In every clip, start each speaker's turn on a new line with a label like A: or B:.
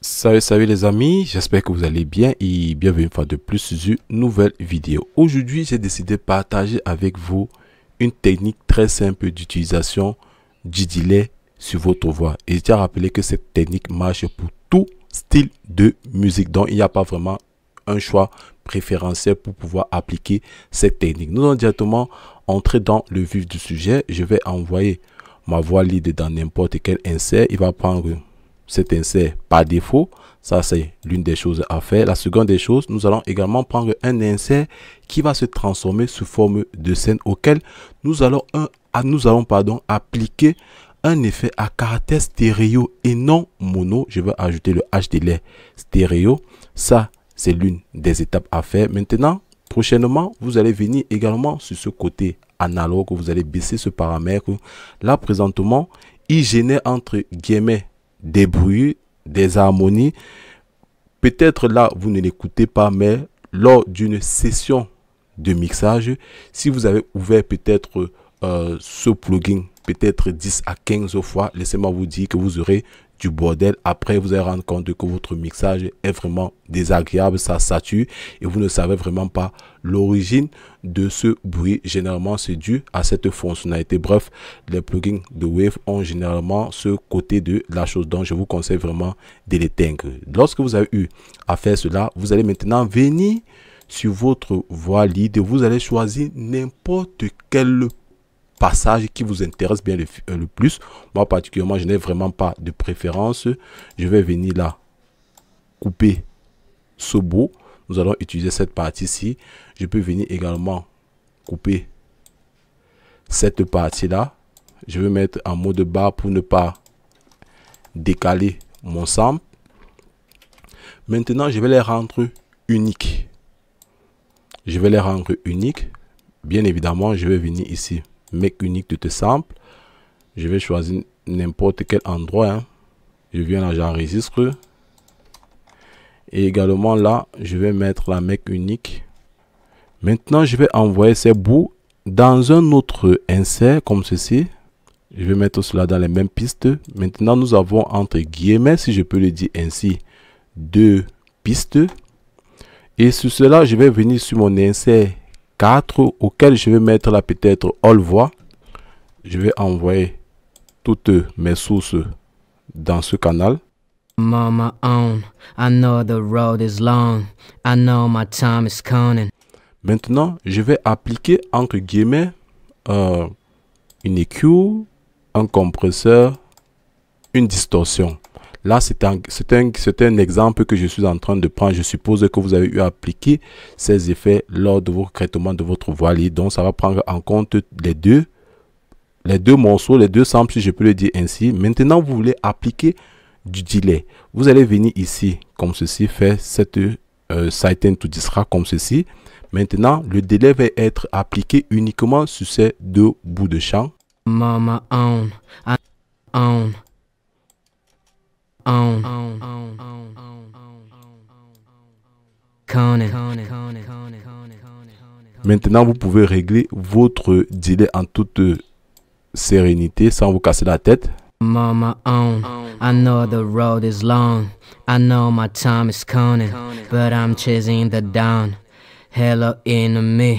A: Salut les amis, j'espère que vous allez bien et bienvenue une fois de plus sur une nouvelle vidéo. Aujourd'hui, j'ai décidé de partager avec vous une technique très simple d'utilisation du delay sur votre voix. Et je tiens à rappeler que cette technique marche pour tout style de musique. Donc, il n'y a pas vraiment un choix préférentiel pour pouvoir appliquer cette technique. Nous allons directement entrer dans le vif du sujet. Je vais envoyer ma voix lead dans n'importe quel insert. Il va prendre cet insert par défaut. Ça, c'est l'une des choses à faire. La seconde des choses, nous allons également prendre un insert qui va se transformer sous forme de scène auquel nous allons appliquer un effet à caractère stéréo et non mono. Je vais ajouter le HDLay stéréo. Ça, c'est l'une des étapes à faire. Maintenant, prochainement, vous allez venir également sur ce côté analogue. Vous allez baisser ce paramètre. Là, présentement, il génère entre guillemets des bruits, des harmonies. Peut-être là, vous ne l'écoutez pas, mais lors d'une session de mixage, si vous avez ouvert peut-être ce plugin, peut-être 10 à 15 fois, laissez-moi vous dire que vous aurez du bordel. Après, vous allez rendre compte que votre mixage est vraiment désagréable, ça sature et vous ne savez vraiment pas l'origine de ce bruit. Généralement, c'est dû à cette fonctionnalité. Bref, les plugins de Wave ont généralement ce côté de la chose, donc je vous conseille vraiment de l'éteindre. Lorsque vous avez eu à faire cela, vous allez maintenant venir sur votre voix lead et vous allez choisir n'importe quel passage qui vous intéresse bien le plus. Moi particulièrement, je n'ai vraiment pas de préférence. Je vais venir là couper ce bout. Nous allons utiliser cette partie-ci. Je peux venir également couper cette partie-là. Je vais mettre en mode bas pour ne pas décaler mon sample. Maintenant, je vais les rendre uniques. Je vais les rendre uniques. Bien évidemment, je vais venir ici. Make unique de te sample. Je vais choisir n'importe quel endroit. Hein. Je viens là, j'enregistre. Et également là, je vais mettre la make unique. Maintenant, je vais envoyer ces bouts dans un autre insert comme ceci. Je vais mettre cela dans les mêmes pistes. Maintenant, nous avons entre guillemets, si je peux le dire ainsi, deux pistes. Et sur cela, je vais venir sur mon insert 4 auquel je vais mettre là peut-être all voix. Je vais envoyer toutes mes sources dans ce canal.
B: Mama on, I know the road is long, I know my time is coming.
A: Maintenant, je vais appliquer entre guillemets une EQ, un compresseur, une distorsion. Là, c'est un exemple que je suis en train de prendre. Je suppose que vous avez eu à appliquer ces effets lors de vos traitements de votre voix lead. Donc, ça va prendre en compte les deux morceaux, les deux samples, si je peux le dire ainsi. Maintenant, vous voulez appliquer du delay. Vous allez venir ici, comme ceci, faire cette Sighten to Distra comme ceci. Maintenant, le délai va être appliqué uniquement sur ces deux bouts de chant.
B: Mama on, I on.
A: Maintenant, vous pouvez régler votre delay en toute sérénité sans vous casser la tête.
B: Mama on, I know the road is long, I know my time is coming, but I'm chasing the down. Hello enemy.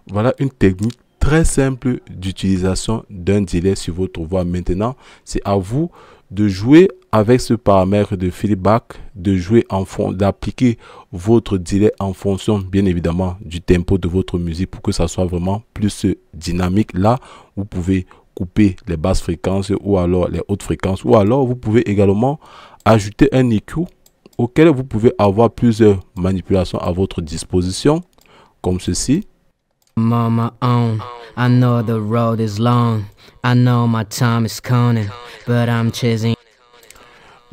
A: Voilà une technique très simple d'utilisation d'un delay sur votre voix. Maintenant, c'est à vous de jouer avec ce paramètre de feedback, de jouer en fond, d'appliquer votre delay en fonction, bien évidemment, du tempo de votre musique pour que ça soit vraiment plus dynamique. Là, vous pouvez couper les basses fréquences ou alors les hautes fréquences, ou alors vous pouvez également ajouter un EQ auquel vous pouvez avoir plusieurs manipulations à votre disposition, comme ceci.
B: Mama on, I know the road is long, I know my time is coming, but I'm chasing.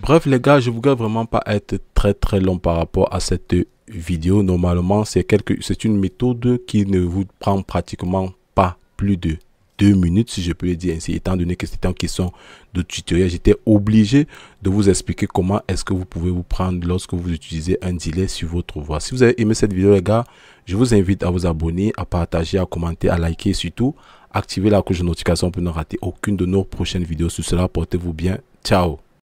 A: Bref les gars, je ne voudrais vraiment pas être très long par rapport à cette vidéo. Normalement, c'est une méthode qui ne vous prend pratiquement pas plus de 2 minutes, si je peux le dire ainsi. Étant donné que c'était en question de tutoriel, j'étais obligé de vous expliquer comment est-ce que vous pouvez vous prendre lorsque vous utilisez un delay sur votre voix. Si vous avez aimé cette vidéo les gars, je vous invite à vous abonner, à partager, à commenter, à liker et surtout activer la cloche de notification pour ne rater aucune de nos prochaines vidéos. Sur cela, portez-vous bien. Ciao.